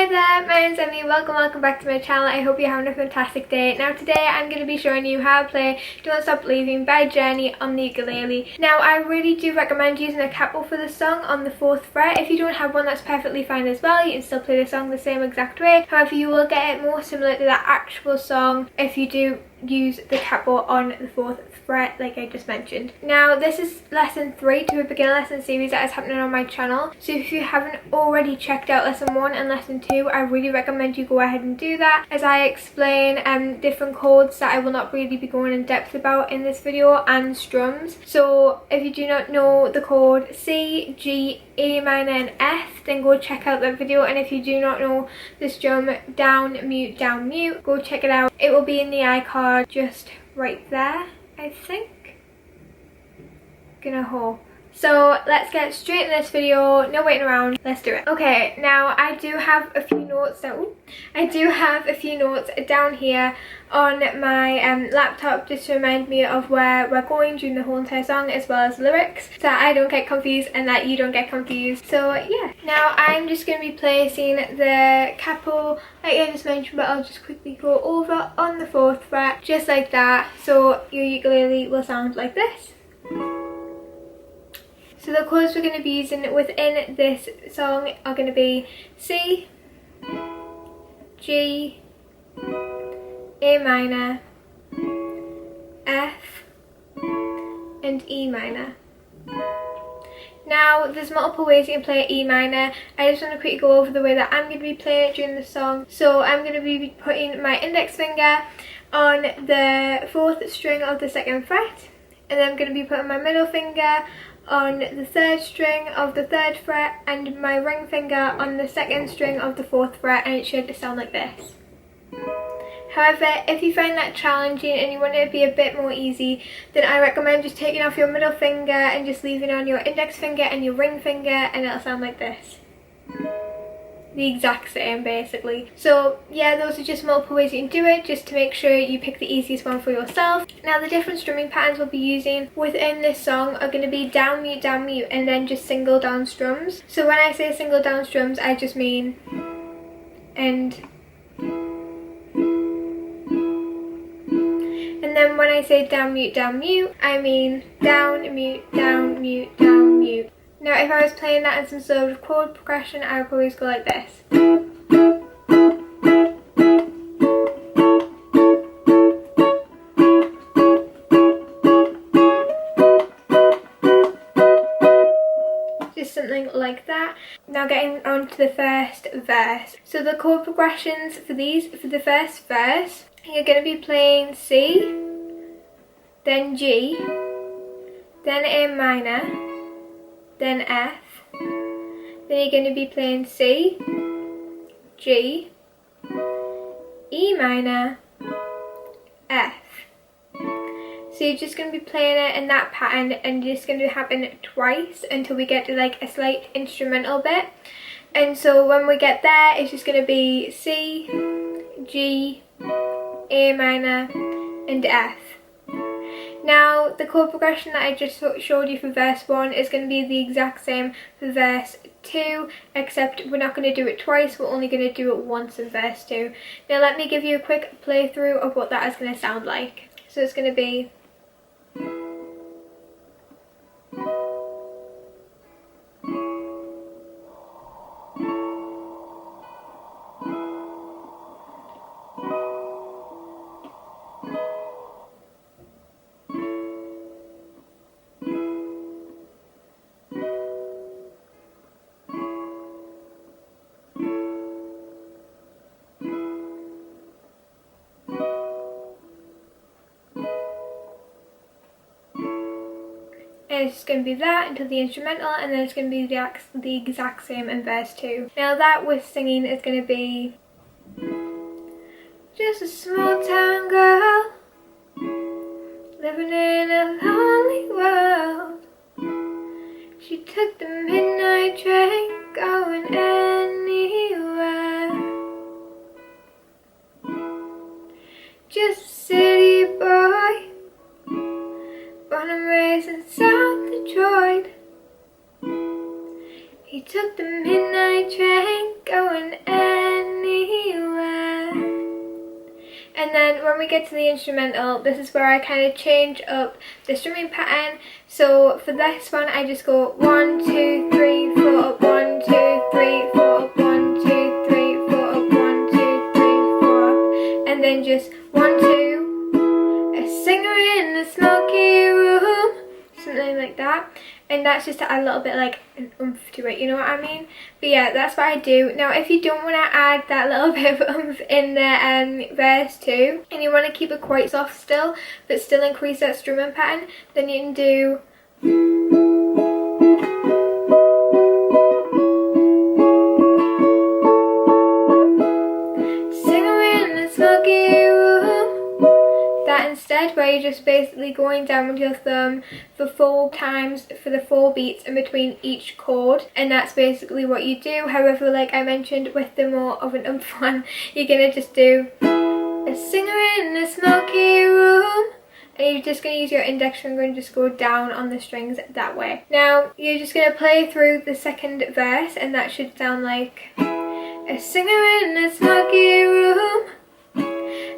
Hi there, my name's Emmy. Welcome back to my channel. I hope you're having a fantastic day. Now today I'm going to be showing you how to play Don't Stop Believing by Journey on the ukulele. Now I really do recommend using a capo for the song on the 4th fret. If you don't have one, that's perfectly fine as well. You can still play the song the same exact way. However, you will get it more similar to that actual song if you do use the capo on the 4th fret like I just mentioned. Now this is lesson 3 to a beginner lesson series that is happening on my channel, so if you haven't already checked out lesson 1 and lesson 2, I really recommend you go ahead and do that, as I explain different chords that I will not really be going in depth about in this video, and strums. So if you do not know the chord C, G, A minor and F, then go check out that video. And if you do not know the strum down, mute, go check it out. It will be in the iCard just right there, I think. Gonna hope. So let's get straight in this video, no waiting around, let's do it. Okay, now I do have a few notes down. Down here on my laptop, just to remind me of where we're going during the whole entire song, as well as lyrics, so that I don't get confused and that you don't get confused. So yeah, now I'm just going to be placing the capo like I just mentioned, but I'll just quickly go over on the 4th fret, just like that, so your ukulele will sound like this. So the chords we're going to be using within this song are going to be C, G, A minor, F and E minor. Now there's multiple ways you can play E minor. I just want to quickly go over the way that I'm going to be playing it during the song. So I'm going to be putting my index finger on the 4th string of the 2nd fret, and then I'm going to be putting my middle finger on the 3rd string of the 3rd fret and my ring finger on the 2nd string of the 4th fret, and it should sound like this. However, if you find that challenging and you want it to be a bit more easy, then I recommend just taking off your middle finger and just leaving on your index finger and your ring finger, and it'll sound like this. The exact same basically. So yeah, those are just multiple ways you can do it, just to make sure you pick the easiest one for yourself. Now the different strumming patterns we'll be using within this song are going to be down, mute, and then just single down strums. So when I say single down strums, I just mean and then when I say down, mute, I mean down, mute, down, mute. Now if I was playing that in some sort of chord progression, I would always go like this. Just something like that. Now getting on to the first verse. So the chord progressions for the first verse, you're going to be playing C, then G, then A minor, then F, then you're going to be playing C, G, E minor, F. So you're just going to be playing it in that pattern, and it's going to happen twice until we get to like a slight instrumental bit. And so when we get there, it's just going to be C, G, A minor and F. Now the chord progression that I just showed you for verse 1 is going to be the exact same for verse 2, except we're not going to do it twice, we're only going to do it once in verse 2. Now let me give you a quick playthrough of what that is going to sound like. So it's going to be and it's going to be that until the instrumental, and then it's going to be the exact same in verse 2. Now that with singing is going to be just a small town girl living in a lonely world. She took the midnight train going anywhere. Just a city boy, born and raised in South Detroit. He took the midnight train going anywhere. when we get to the instrumental, this is where I kind of change up the strumming pattern. So for this one, I just go 1, 2, 3, 4 up, 1, 2, 3, 4 up, 1, 2, 3, 4 up, 1, 2, 3, 4 up, and then just 1, 2, a singer in the smoky room, something like that. And that's just to add a little bit like an oomph to it, you know what I mean? But yeah, that's what I do. Now if you don't want to add that little bit of oomph in the verse too, and you want to keep it quite soft still, but still increase that strumming pattern, then you can do singer in the smoky room, that instead, where you're just basically going down with your thumb for 4 times for the 4 beats in between each chord, and that's basically what you do. However, like I mentioned, with the more of an oomph one, you're gonna just do a singer in the smoky room, and you're just going to use your index finger and just go down on the strings that way. Now you're just going to play through the second verse, and that should sound like a singer in a smoky room,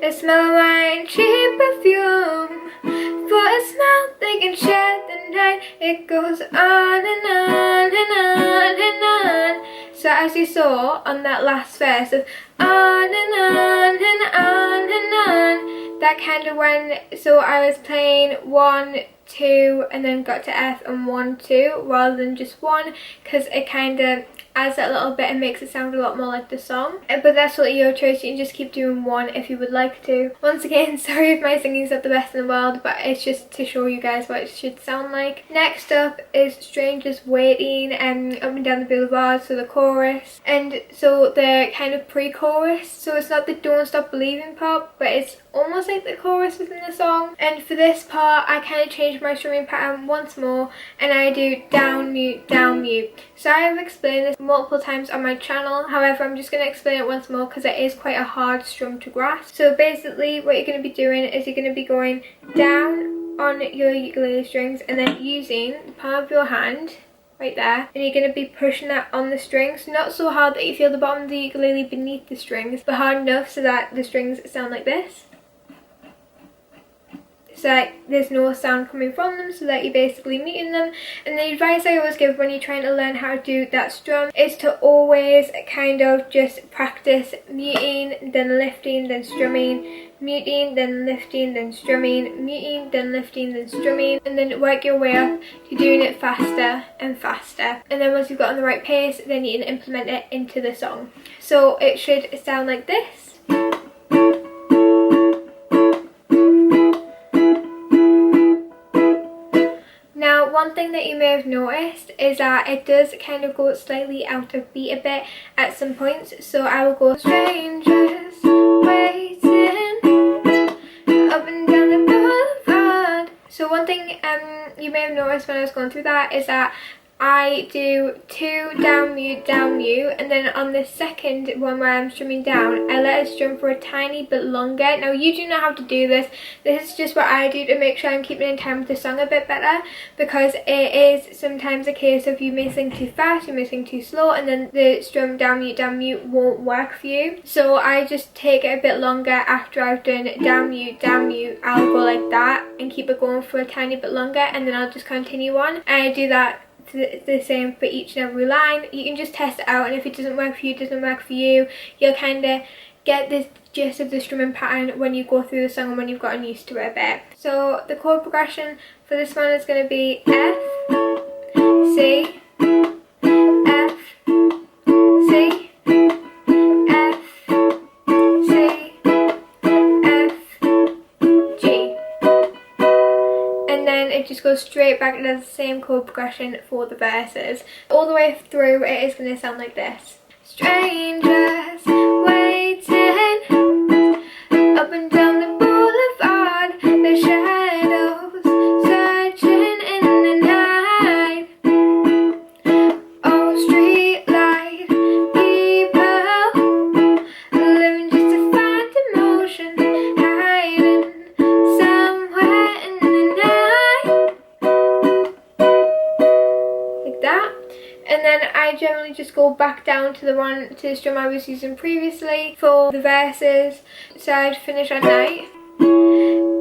a smell of wine, cheap perfume, for a smell they can share the night. It goes on and on and on and on. So as you saw on that last verse of on and on and on and on, that kind of went, so I was playing 1, 2 and then got to F and 1, 2 rather than just 1, because it kind of adds that little bit and makes it sound a lot more like the song. But that's really your choice. You can just keep doing 1 if you would like to. Once again, sorry if my singing's not the best in the world, but it's just to show you guys what it should sound like. Next up is Strangers Waiting, Up and Down the Boulevard, so the chorus, and so the kind of pre-chorus, so it's not the Don't Stop Believing part, but it's almost like the chorus within the song. And for this part, I kind of changed my strumming pattern once more, and I do down mute, down mute. So I have explained this multiple times on my channel, however I'm just going to explain it once more because it is quite a hard strum to grasp. So basically what you're going to be doing is you're going to be going down on your ukulele strings and then using the palm of your hand right there, and you're going to be pushing that on the strings, not so hard that you feel the bottom of the ukulele beneath the strings, but hard enough so that the strings sound like this. So that there's no sound coming from them, so that you're basically muting them. And the advice I always give when you're trying to learn how to do that strum is to always kind of just practice muting, then lifting, then strumming, muting, then lifting, then strumming, muting, then lifting, then strumming, and then work your way up to doing it faster and faster. And then once you've got on the right pace, then you can implement it into the song. So it should sound like this. Now, one thing that you may have noticed is that it does kind of go slightly out of beat a bit at some points. So I will go strangers waiting up and down the boulevard. So one thing you may have noticed when I was going through that is that I do 2 down mute, and then on the second one where I'm strumming down, I let it strum for a tiny bit longer. Now you do not have to do this. This is just what I do to make sure I'm keeping in time with the song a bit better, because it is sometimes a case of you may sing too fast, you may sing too slow, and then the strum down mute won't work for you. So I just take it a bit longer after I've done down mute, I'll go like that and keep it going for a tiny bit longer, and then I'll just continue on, and I do that the same for each and every line. You can just test it out, and if it doesn't work for you, it doesn't work for you. You'll kind of get the gist of the strumming pattern when you go through the song and when you've gotten used to it a bit. So the chord progression for this one is going to be F, C, F, C, F, C, F, G. And then it just goes straight back and does the same chord progression for the verses. All the way through it is going to sound like this. Strangers waiting up and down the boulevard, the shadows searching in the night. Oh, street light people living just to find emotion, hiding somewhere in the night. Like that. And then I generally just go back down to the strum I was using previously for the verses. So I'd finish on night,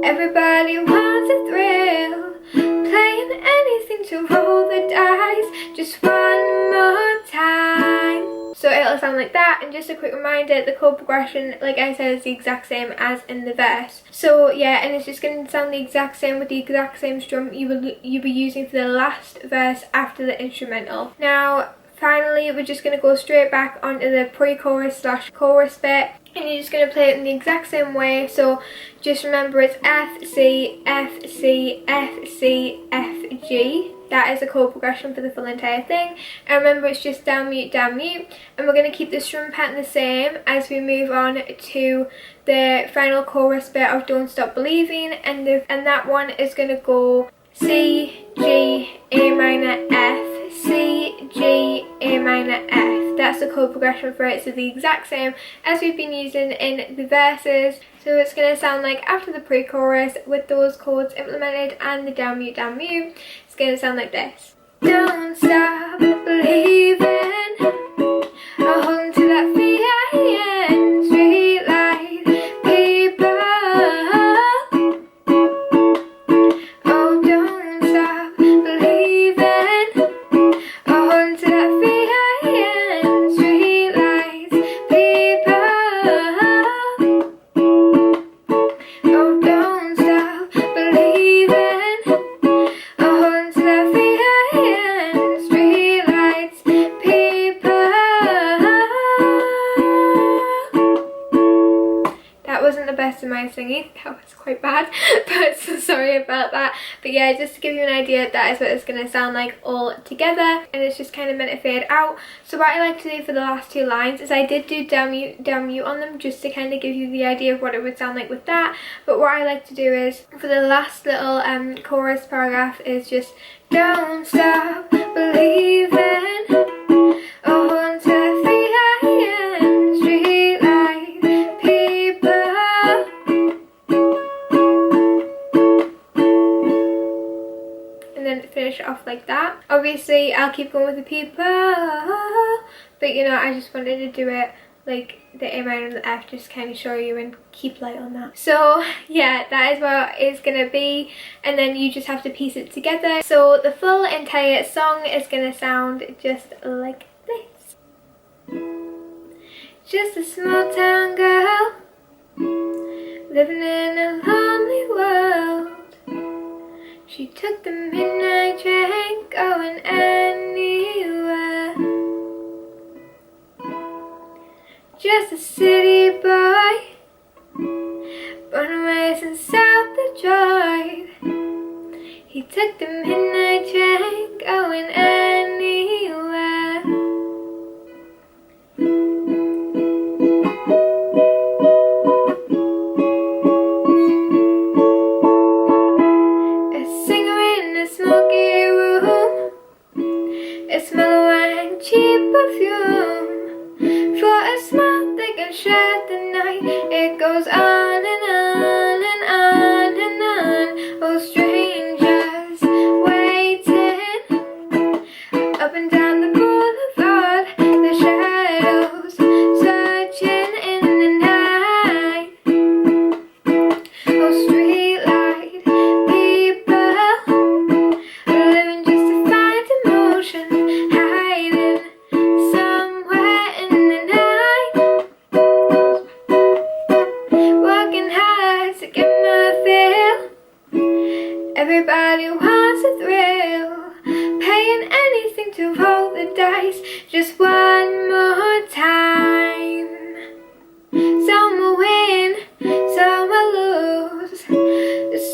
Everybody wants a thrill, playing anything to roll the dice just one more time. So it'll sound like that, and just a quick reminder, the chord progression, like I said, is the exact same as in the verse. So yeah, and it's just going to sound the exact same with the exact same strum you'll be using for the last verse after the instrumental. Now, finally, we're just going to go straight back onto the pre-chorus / chorus bit, and you're just going to play it in the exact same way. So just remember, it's F, C, F, C, F, C, F, G. That is a chord progression for the full entire thing. And remember, it's just down, mute, and we're going to keep the strum pattern the same as we move on to the final chorus bit of Don't Stop Believing, and that one is going to go C, G, A minor, F, C, G, A minor, F. That's the chord progression for it, so the exact same as we've been using in the verses. So it's going to sound like after the pre-chorus with those chords implemented and the down, mute, it's going to sound like this. Don't stop believing, I'll hold on to that feeling, street light people. Oh, don't stop believing, I'll hold on to that feeling, street lights people. Oh, don't stop believing, I'll hold on to that feeling, street lights people. That wasn't the best of my singing, that was quite bad, but so sorry about that. But yeah, just to give you an idea, that is what it's going to sound like all together, and it's just kind of meant to fade out. So what I like to do for the last two lines is I did do down mute on them, just to kind of give you the idea of what it would sound like with that. But what I like to do is, for the last little chorus paragraph, is just don't stop believing, oh, on to the street light people. And then finish it off like that. Obviously, I'll keep going with the people, but you know, I just wanted to do it like the A minor and the F, just kind of show you and keep light on that. So yeah, that is what it's gonna be, and then you just have to piece it together. So the full entire song is gonna sound just like this. Just a small town girl living in a lonely world. She took the midnight train going anywhere. Just a city boy, born and raised in South Detroit. He took the midnight train going anywhere. A singer in a smoky room, a smell of wine and cheap perfume. For a smile they can shut the night. It goes on and on and on and on. Oh, strangers waiting up and down the boulevard, the shadows searching in the night. Oh, streetlight people living just to find emotion, hiding somewhere in the night, working hard to get my fill. Everybody wants a thrill, paying anything to roll the dice just one more time. Some will win, some will lose,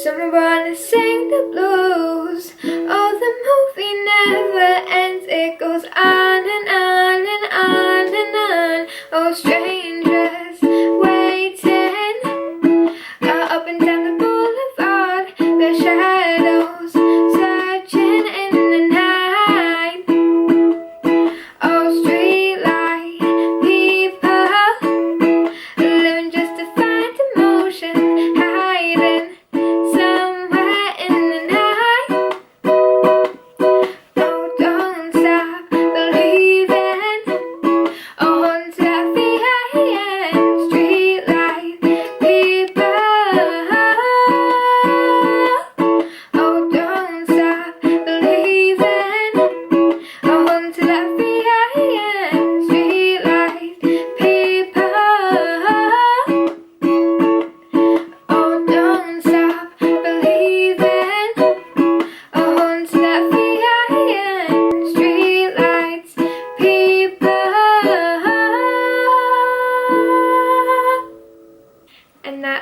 some will run and sing the blues. Oh, the movie never ends, it goes on and on and on and on. Oh, strangers waiting up and down the boulevard, the shadows searching in the night. Oh, streetlight people living just to find emotion, hiding somewhere in the night. Oh, don't stop believing, oh, on to that feeling.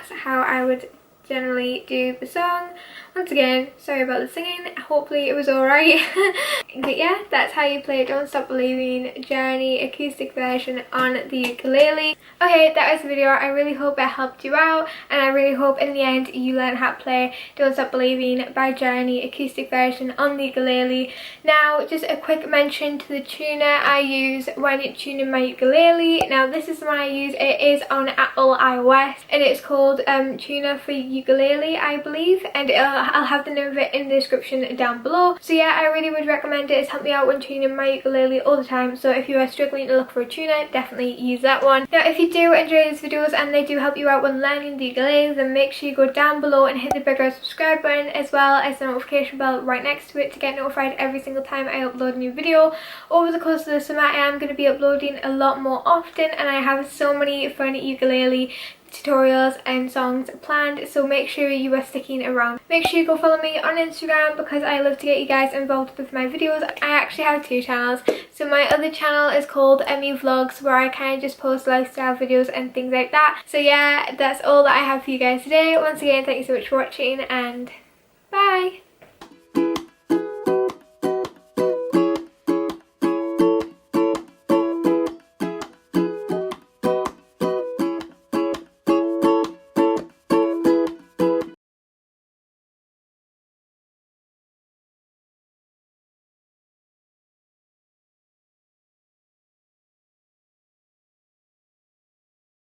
that's how I would generally do the song. Once again, sorry about the singing, hopefully it was alright. But yeah, that's how you play Don't Stop Believing Journey acoustic version on the ukulele. Okay, that was the video. I really hope it helped you out, and I really hope in the end you learn how to play Don't Stop Believing by Journey acoustic version on the ukulele. Now, just a quick mention to the tuner I use when tuning my ukulele. Now, this is the one I use. It is on Apple iOS, and it's called Tuner for Ukulele, I believe, and I'll have the name of it in the description down below. So yeah, I really would recommend it. It's helped me out when tuning my ukulele all the time, so if you are struggling to look for a tuner, definitely use that one. Now, if you do enjoy these videos and they do help you out when learning the ukulele, then make sure you go down below and hit the big red subscribe button, as well as the notification bell right next to it to get notified every single time I upload a new video. Over the course of the summer, I am going to be uploading a lot more often, and I have so many fun ukulele tutorials and songs planned, so make sure you are sticking around. Make sure you go follow me on Instagram, because I love to get you guys involved with my videos. I actually have two channels. So my other channel is called EMMY Vlogs, where I kind of just post lifestyle videos and things like that. So yeah, that's all that I have for you guys today. Once again, thank you so much for watching, and bye!